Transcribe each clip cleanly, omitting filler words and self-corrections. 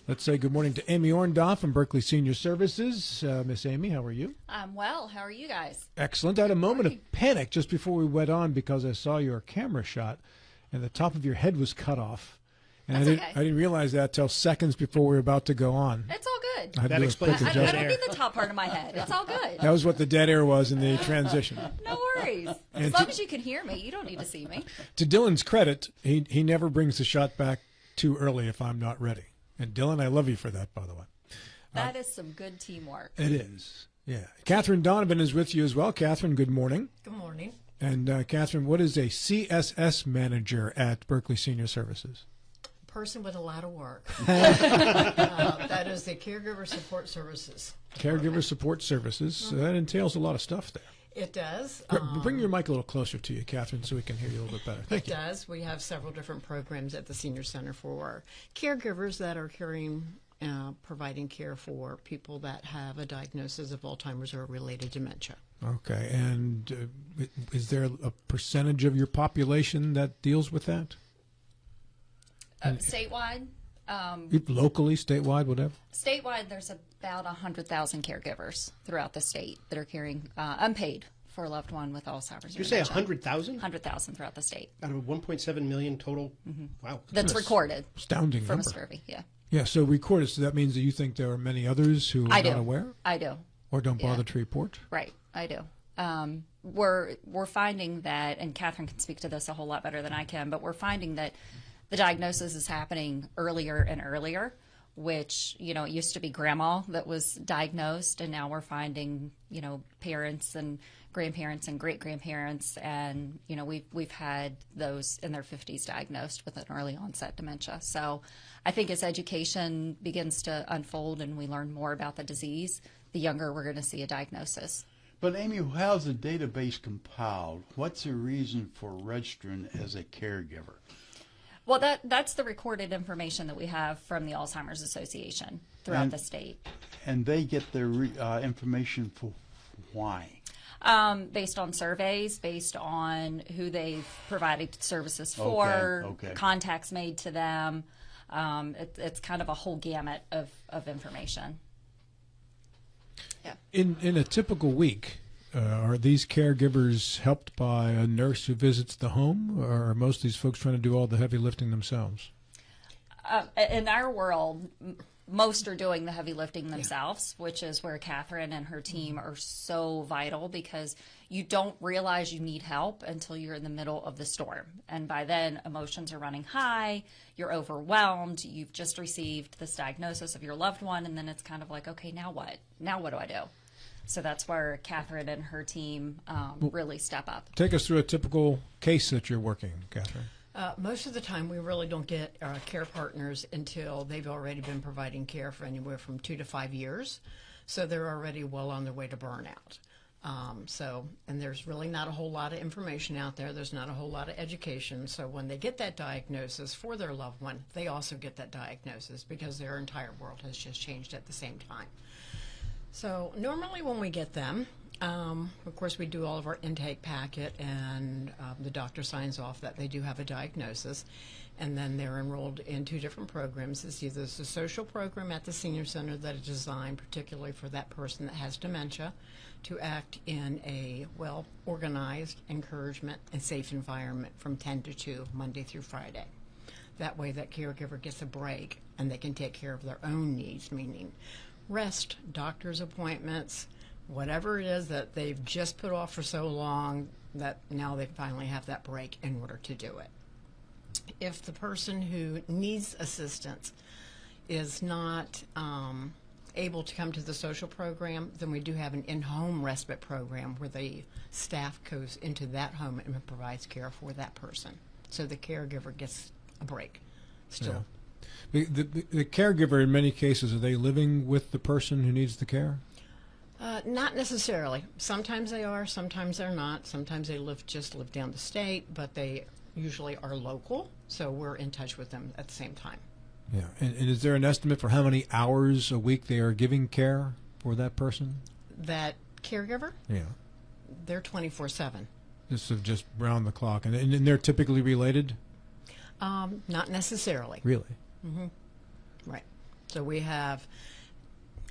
Let's say good morning to Amy Orndoff from Berkeley Senior Services. Miss Amy, how are you? I'm well. How are you guys? Excellent. I had a moment of panic just before we went on because I saw your camera shot and the top of your head was cut off. And That's I didn't realize that till seconds before we were about to go on. It's all good. I had to That do a explains quick the I dead adjustment. don't need the top part of my head. It's all good. That was what the dead air was in the transition. No worries. And As long as you can hear me, you don't need to see me. To Dylan's credit, he never brings the shot back too early if I'm not ready. And Dylan, I love you for that, by the way. That is some good teamwork. It is. Yeah. Katherine Donovan is with you as well. Katherine, good morning. Good morning. And Katherine, what is a CSS manager at Berkeley Senior Services? Person with a lot of work. That is the Caregiver Support Services. Caregiver Support Services. So that entails a lot of stuff there. It does. Bring your mic a little closer to you, Katherine, so we can hear you a little bit better. Thank It you. does. We have several different programs at the Senior Center for caregivers that are providing care for people that have a diagnosis of Alzheimer's or related dementia. Okay. And is there a percentage of your population that deals with that? Statewide? Locally, statewide, whatever? Statewide, there's about 100,000 caregivers throughout the state that are caring unpaid for a loved one with Alzheimer's. Did you say 100,000? 100,000 throughout the state. Out of 1.7 million total? Wow. That's recorded Astounding from a number. survey, yeah. Yeah, so recorded. So that means that you think there are many others who are I do. not aware I do. or don't bother Yeah. to report? Right, I do. We're finding that, and Katherine can speak to this a whole lot better than I can, but we're finding that the diagnosis is happening earlier and earlier, which, it used to be grandma that was diagnosed, and now we're finding, parents and grandparents and great-grandparents, and, we've had those in their 50s diagnosed with an early onset dementia. So I think as education begins to unfold and we learn more about the disease, the younger we're going to see a diagnosis. But Amy, how's the database compiled? What's the reason for registering as a caregiver? Well, that's the recorded information that we have from the Alzheimer's Association throughout the state. And they get their information for why? Based on surveys, based on who they've provided services for, Okay. contacts made to them. It's kind of a whole gamut of information. Yeah. In a typical week, are these caregivers helped by a nurse who visits the home, or are most of these folks trying to do all the heavy lifting themselves? In our world, most are doing the heavy lifting themselves, which is where Katherine and her team are so vital, because you don't realize you need help until you're in the middle of the storm. And by then, emotions are running high, you're overwhelmed, you've just received this diagnosis of your loved one, and then it's kind of like, okay, now what? Now what do I do? So that's where Katherine and her team really step up. Take us through a typical case that you're working, Katherine. Most of the time, we really don't get care partners until they've already been providing care for anywhere from 2 to 5 years. So they're already well on their way to burnout. And there's really not a whole lot of information out there. There's not a whole lot of education. So when they get that diagnosis for their loved one, they also get that diagnosis because their entire world has just changed at the same time. So normally when we get them, of course, we do all of our intake packet, and the doctor signs off that they do have a diagnosis, and then they're enrolled in 2 different programs. It's either the social program at the Senior Center that is designed particularly for that person that has dementia to act in a well-organized, encouragement, and safe environment from 10 to 2, Monday through Friday. That way that caregiver gets a break, and they can take care of their own needs, meaning rest, doctor's appointments, whatever it is that they've just put off for so long that now they finally have that break in order to do it. If the person who needs assistance is not able to come to the social program, then we do have an in-home respite program where the staff goes into that home and provides care for that person. So the caregiver gets a break still. Yeah. The caregiver, in many cases, are they living with the person who needs the care? Not necessarily. Sometimes they are, sometimes they're not. Sometimes they just live down the state, but they usually are local, so we're in touch with them at the same time. Yeah. And is there an estimate for how many hours a week they are giving care for that person? That caregiver, Yeah. they're 24/7. Just round the clock. And they're typically related? Not necessarily. Really? Right. So we have,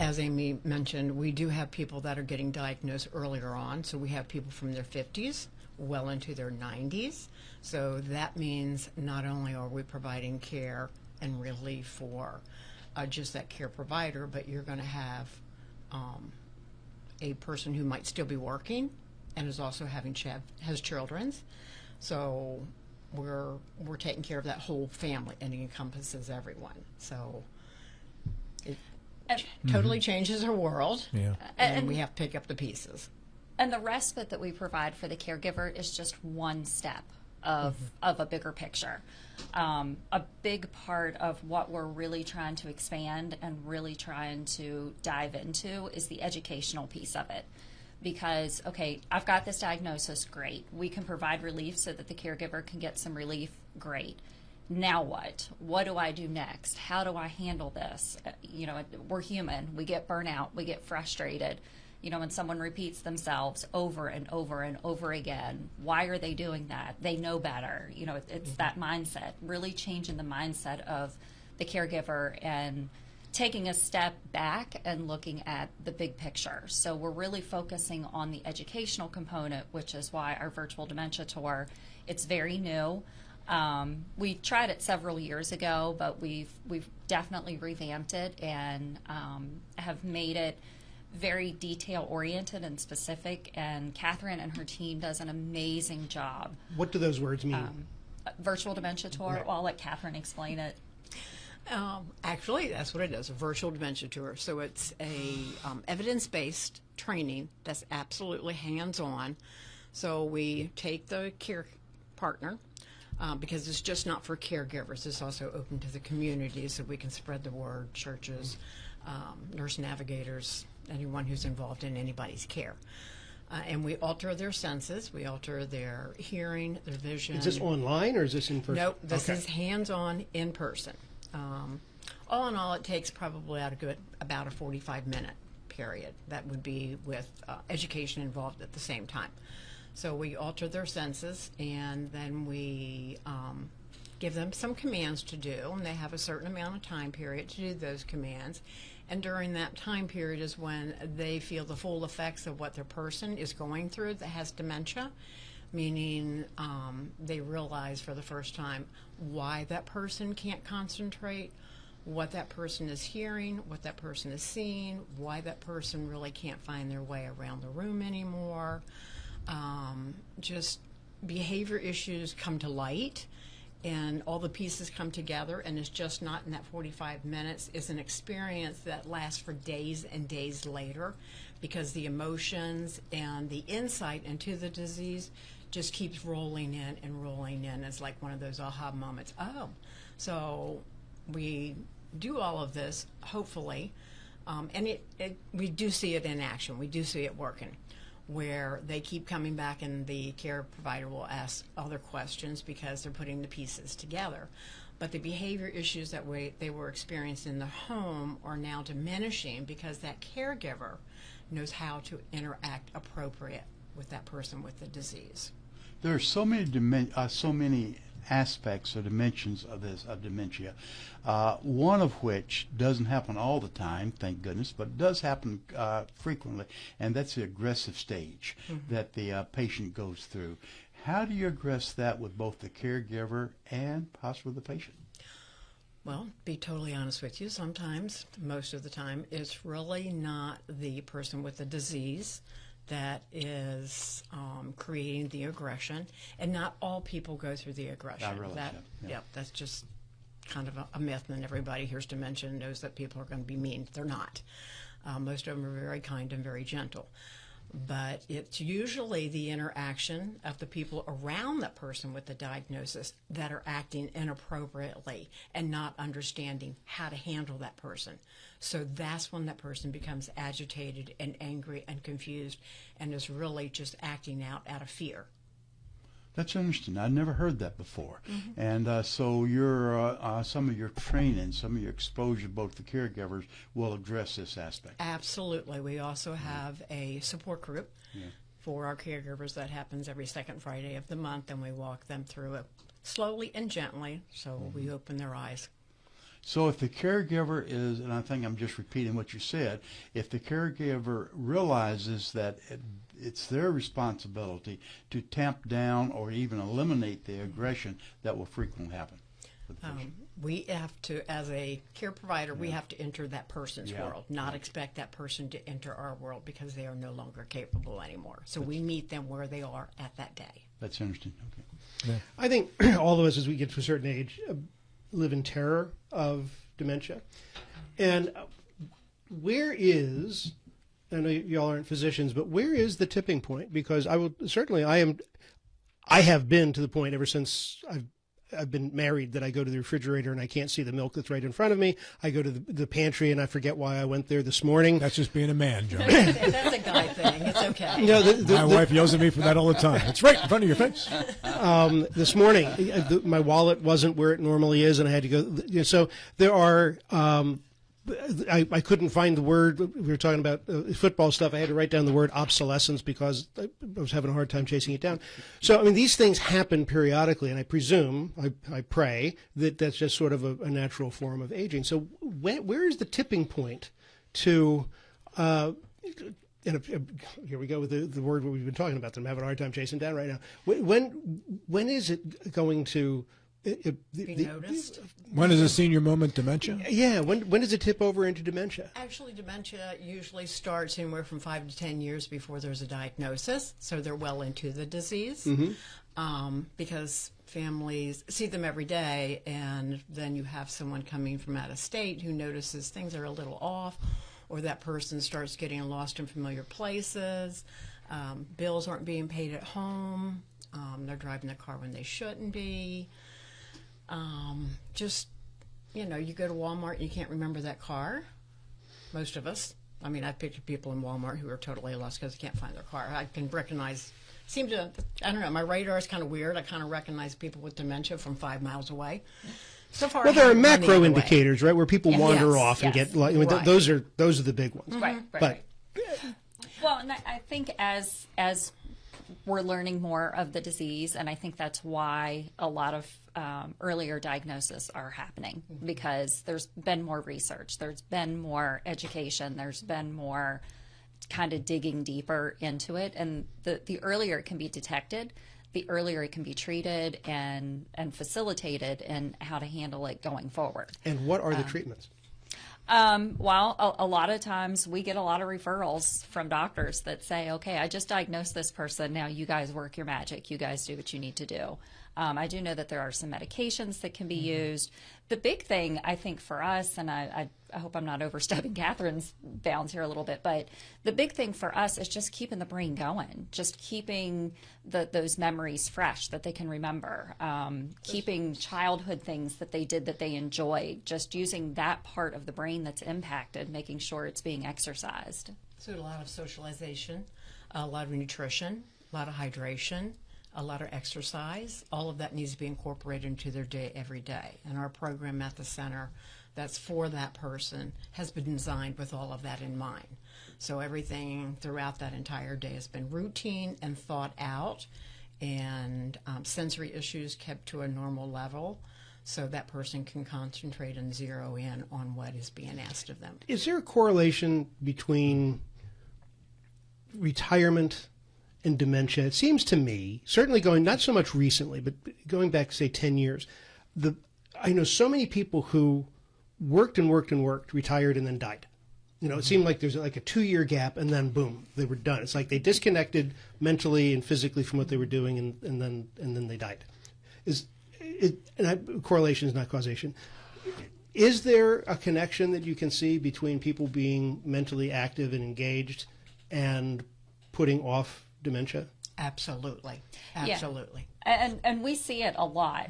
as Amy mentioned, we do have people that are getting diagnosed earlier on. So we have people from their 50s well into their 90s. So that means not only are we providing care and relief for just that care provider, but you're going to have a person who might still be working and is also has children. So we're taking care of that whole family, and it encompasses everyone. So it totally changes our world, Yeah. and we have to pick up the pieces. And the respite that we provide for the caregiver is just one step of a bigger picture. A big part of what we're really trying to expand and really trying to dive into is the educational piece of it. Because, okay, I've got this diagnosis, great. We can provide relief so that the caregiver can get some relief, great. Now what? What do I do next? How do I handle this? You know, we're human. We get burnout. We get frustrated. You know, when someone repeats themselves over and over and over again, why are they doing that? They know better. You know, it's that mindset, really changing the mindset of the caregiver and taking a step back and looking at the big picture. So we're really focusing on the educational component, which is why our virtual dementia tour, it's very new. We tried it several years ago, but we've definitely revamped it and have made it very detail oriented and specific, and Katherine and her team does an amazing job. What do those words mean? Virtual dementia tour. Right. Well, I'll let Katherine explain it. Actually, that's what it is, a virtual dementia tour. So it's a evidence-based training that's absolutely hands-on. So we take the care partner, because it's just not for caregivers. It's also open to the community so we can spread the word, churches, nurse navigators, anyone who's involved in anybody's care. And we alter their senses. We alter their hearing, their vision. Is this online or is this in person? Nope, this Okay. is hands-on, in person. All in all, it takes probably about a 45-minute period. That would be with education involved at the same time. So we alter their senses, and then we give them some commands to do, and they have a certain amount of time period to do those commands. And during that time period is when they feel the full effects of what their person is going through that has dementia, meaning they realize for the first time why that person can't concentrate, what that person is hearing, what that person is seeing, why that person really can't find their way around the room anymore. Just behavior issues come to light, and all the pieces come together, and it's just not in that 45 minutes. It's an experience that lasts for days and days later, because the emotions and the insight into the disease just keeps rolling in and rolling in. It's like one of those aha moments. Oh, so we do all of this, hopefully, and we do see it in action. We do see it working, where they keep coming back and the care provider will ask other questions because they're putting the pieces together. But the behavior issues that they were experiencing in the home are now diminishing because that caregiver knows how to interact appropriate with that person with the disease. There are so many aspects or dimensions of this of dementia. One of which doesn't happen all the time, thank goodness, but does happen frequently, and that's the aggressive stage that the patient goes through. How do you address that with both the caregiver and possibly the patient? Well, to be totally honest with you, sometimes, most of the time, it's really not the person with the disease that is creating the aggression, and not all people go through the aggression. I realize that. Yeah. Yep, that's just kind of a myth, and everybody hears dementia and knows that people are going to be mean. They're not. Most of them are very kind and very gentle. But it's usually the interaction of the people around that person with the diagnosis that are acting inappropriately and not understanding how to handle that person. So that's when that person becomes agitated and angry and confused and is really just acting out of fear. That's interesting. I've never heard that before. And so your some of your training, some of your exposure, both the caregivers, will address this aspect. Absolutely. We also have a support group for our caregivers that happens every second Friday of the month, and we walk them through it slowly and gently so we open their eyes. So if the caregiver is, and I think I'm just repeating what you said, if the caregiver realizes that it's their responsibility to tamp down or even eliminate the aggression that will frequently happen. We have to, as a care provider, we have to enter that person's world, not expect that person to enter our world because they are no longer capable anymore. So we meet them where they are at that day. That's interesting. Okay. Yeah. I think all of us, as we get to a certain age, live in terror of dementia. And where is, I know y'all aren't physicians, but where is the tipping point? Because I have been to the point ever since I've been married that I go to the refrigerator and I can't see the milk that's right in front of me. I go to the pantry and I forget why I went there this morning. That's just being a man, John. That's a guy thing. It's okay. My wife yells at me for that all the time. It's right in front of your face. This morning, my wallet wasn't where it normally is, and I had to go. So there are. I couldn't find the word. We were talking about football stuff. I had to write down the word obsolescence because I was having a hard time chasing it down. So, I mean, these things happen periodically, and I presume, I pray, that that's just sort of a natural form of aging. So where is the tipping point to, and here we go with the word we've been talking about that I'm having a hard time chasing down right now. When is it going to Be noticed? When is a senior moment dementia? Yeah, when does it tip over into dementia? Actually, dementia usually starts anywhere from 5 to 10 years before there's a diagnosis, so they're well into the disease. Because families see them every day, and then you have someone coming from out of state who notices things are a little off, or that person starts getting lost in familiar places, bills aren't being paid at home, they're driving the car when they shouldn't be. You go to Walmart and you can't remember that car. Most of us. I mean, I've picked up people in Walmart who are totally lost because they can't find their car. I can recognize, I don't know, my radar is kind of weird. I kind of recognize people with dementia from 5 miles away. So far, Well, there are haven't gone the macro other way. indicators, right, where people wander off and yes. get. I mean, Right. those are the big ones. Right. But Well, and I think as we're learning more of the disease, and I think that's why a lot of earlier diagnoses are happening, because there's been more research, there's been more education, there's been more kind of digging deeper into it, and the earlier it can be detected, the earlier it can be treated and facilitated in how to handle it going forward. and what are the treatments? Well, a lot of times we get a lot of referrals from doctors that say, okay, I just diagnosed this person. Now you guys work your magic. You guys do what you need to do. I do know that there are some medications that can be used. The big thing, I think, for us, and I hope I'm not overstepping Katherine's bounds here a little bit, but the big thing for us is just keeping the brain going, just keeping those memories fresh that they can remember, keeping childhood things that they did that they enjoyed, just using that part of the brain that's impacted, making sure it's being exercised. So a lot of socialization, a lot of nutrition, a lot of hydration, a lot of exercise. All of that needs to be incorporated into their day every day. And our program at the center that's for that person has been designed with all of that in mind. So everything throughout that entire day has been routine and thought out, and sensory issues kept to a normal level so that person can concentrate and zero in on what is being asked of them. Is there a correlation between retirement and dementia? It seems to me, certainly going, not so much recently, but going back, say, 10 years, I know so many people who worked and worked and worked, retired, and then died. You know, it seemed like there's like a 2-year gap, and then boom, they were done. It's like they disconnected mentally and physically from what they were doing, and then they died. Correlation is not causation. Is there a connection that you can see between people being mentally active and engaged and putting off dementia? Absolutely. And we see it a lot.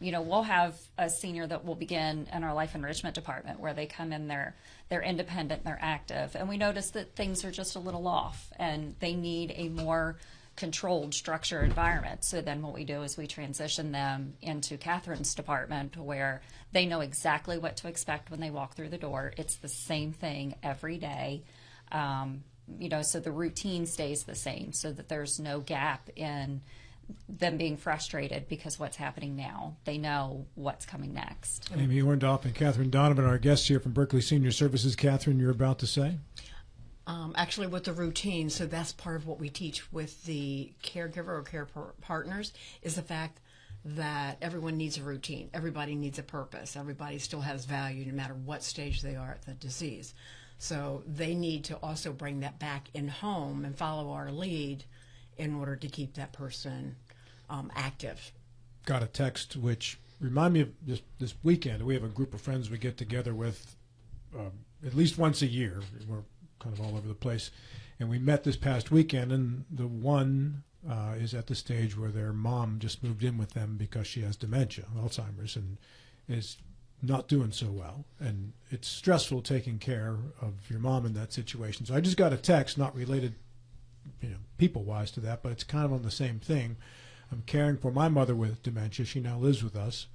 We'll have a senior that will begin in our life enrichment department where they come in, they're independent, they're active, and we notice that things are just a little off and they need a more controlled structure environment. So then what we do is we transition them into Katherine's department where they know exactly what to expect when they walk through the door. It's the same thing every day. So the routine stays the same so that there's no gap in them being frustrated because what's happening now. They know what's coming next. Amy Orndoff and Katherine Donovan are our guests here from Berkeley Senior Services. Katherine, you're about to say? Actually, with the routine, so that's part of what we teach with the caregiver or care partners, is the fact that everyone needs a routine. Everybody needs a purpose. Everybody still has value no matter what stage they are at the disease. So they need to also bring that back in home and follow our lead in order to keep that person active. Got a text which remind me of this weekend. We have a group of friends we get together with at least once a year. We're kind of all over the place. And we met this past weekend, and the one is at the stage where their mom just moved in with them because she has dementia, Alzheimer's, and is not doing so well. And it's stressful taking care of your mom in that situation. So I just got a text, not related, people-wise to that, but it's kind of on the same thing. I'm caring for my mother with dementia. She now lives with us.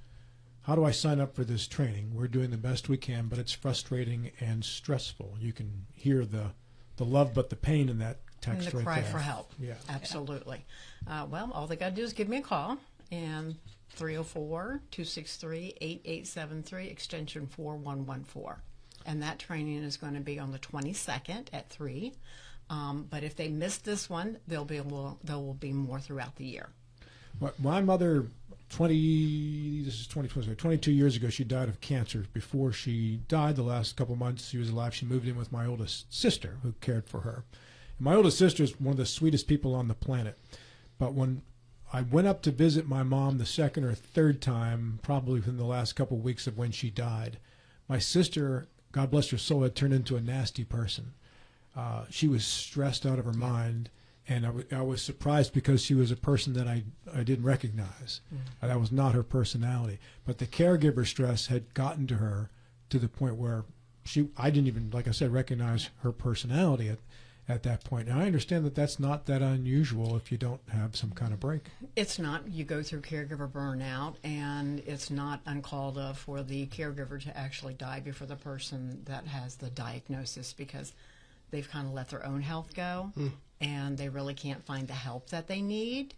How do I sign up for this training? We're doing the best we can, but it's frustrating and stressful. You can hear the love but the pain in that text And the right cry there. for help. Yeah. Absolutely. Well, all they got to do is give me a call, and 304-263-8873, extension 4114. And that training is going to be on the 22nd at 3. But if they miss this one, there will be more throughout the year. My mother, 22 years ago, she died of cancer. Before she died, the last couple months she was alive, she moved in with my oldest sister, who cared for her. And my oldest sister is one of the sweetest people on the planet. But when I went up to visit my mom the second or third time, probably within the last couple of weeks of when she died, my sister, God bless her soul, had turned into a nasty person. She was stressed out of her mind. And I was surprised because she was a person that I didn't recognize. Mm-hmm. That was not her personality. But the caregiver stress had gotten to her to the point where I didn't even, like I said, recognize her personality at that point. And I understand that that's not that unusual if you don't have some kind of break. It's not. You go through caregiver burnout, and it's not uncalled of for the caregiver to actually die before the person that has the diagnosis, because they've kind of let their own health go. And they really can't find the help that they need.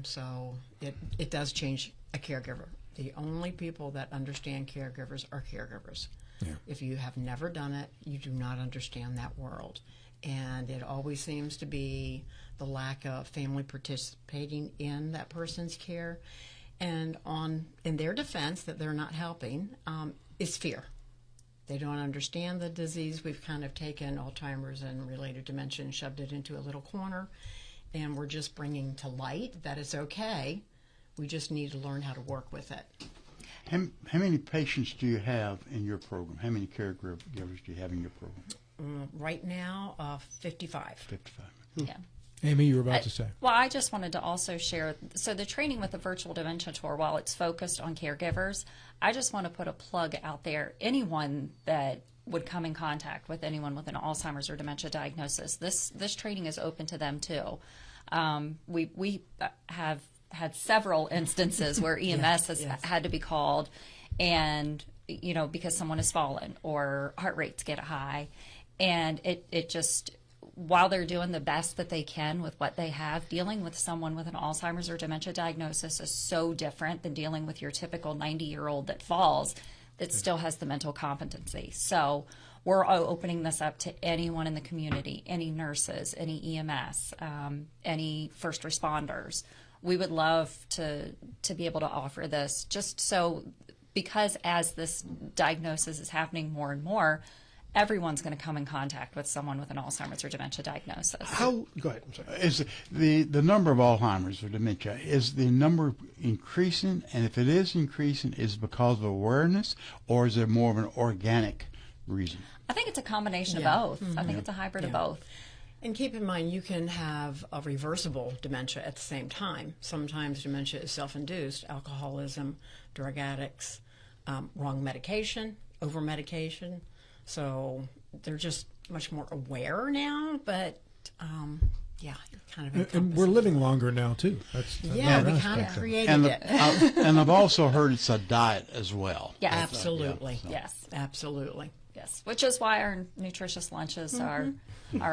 So it does change a caregiver. The only people that understand caregivers are caregivers. Yeah. If you have never done it, you do not understand that world. And it always seems to be the lack of family participating in that person's care. And in their defense that they're not helping is fear. They don't understand the disease. We've kind of taken Alzheimer's and related dementia and shoved it into a little corner, and we're just bringing to light that it's okay. We just need to learn how to work with it. How many patients do you have in your program? How many caregivers do you have in your program? Right now, 55. 55. Yeah. Amy, you were about to say. Well, I just wanted to also share, so the training with the virtual dementia tour, while it's focused on caregivers, I just want to put a plug out there. Anyone that would come in contact with anyone with an Alzheimer's or dementia diagnosis, this training is open to them too. We have had several instances where EMS has had to be called, and because someone has fallen or heart rates get high, and it just, while they're doing the best that they can with what they have, dealing with someone with an Alzheimer's or dementia diagnosis is so different than dealing with your typical 90-year-old that falls that still has the mental competency. So we're opening this up to anyone in the community, any nurses, any EMS, any first responders. We would love to be able to offer this, just so, because as this diagnosis is happening more and more, everyone's going to come in contact with someone with an Alzheimer's or dementia diagnosis. Go ahead. I'm sorry. Is the number of Alzheimer's or dementia, is the number increasing? And if it is increasing, is it because of awareness, or is there more of an organic reason? I think it's a combination of both. I think it's a hybrid of both. And keep in mind, you can have a reversible dementia at the same time. Sometimes dementia is self-induced, alcoholism, drug addicts, wrong medication, over-medication. So they're just much more aware now, but kind of. And we're living longer now too. That's we kind of created it. And I've also heard it's a diet as well. Yes. Absolutely. Yes. Absolutely. Yes. Yes, which is why our nutritious lunches are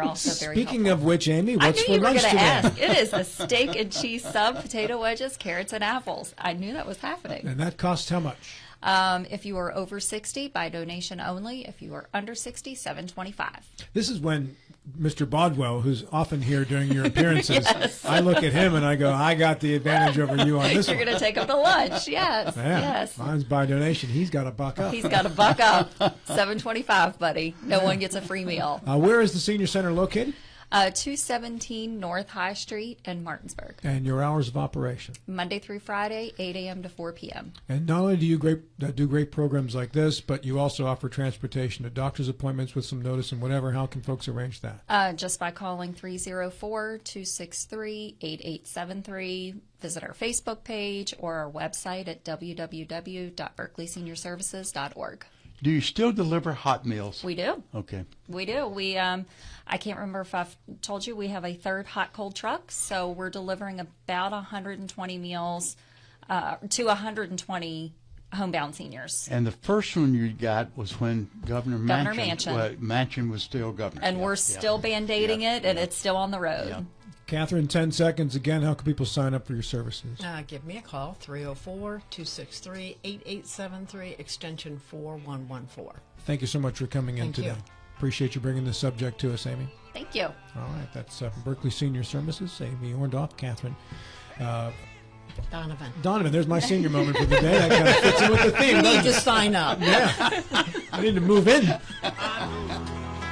also very Speaking helpful. of which, Amy, I what's knew for you were lunch going to today? ask. It is a steak and cheese sub, potato wedges, carrots, and apples. I knew that was happening. And that costs how much? If you are over 60, by donation only. If you are under 60, $7.25. This is when Mr. Bodwell, who's often here during your appearances, Yes. I look at him and I go, I got the advantage over you on this You're one. going to take them to lunch. Yes, Yeah, yes. mine's by donation. He's got to buck up. He's got to buck up. $7.25, buddy. No one gets a free meal. Where is the senior center located? 217 North High Street in Martinsburg. And your hours of operation? Monday through Friday, 8 a.m. to 4 p.m. And not only do you do great programs like this, but you also offer transportation to doctor's appointments with some notice and whatever. How can folks arrange that? Just by calling 304-263-8873. Visit our Facebook page or our website at www.berkeleyseniorservices.org. Do you still deliver hot meals? We do. Okay. We do. We I can't remember if I've told you we have a third hot cold truck, so we're delivering about 120 meals to 120 homebound seniors. And the first one you got was when Governor Manchin was still governor. And we're still band-aiding it, and it's still on the road. Yeah. Catherine, 10 seconds. Again, how can people sign up for your services? Give me a call, 304-263-8873, extension 4114. Thank you so much for coming in Thank today. you. Appreciate you bringing this subject to us, Amy. Thank you. All right, that's Berkeley Senior Services, Amy Orndoff, Katherine. Donovan. There's my senior moment for the day. That kind of fits in with the theme. You need doesn't to it? sign up. Yeah. I need to move in.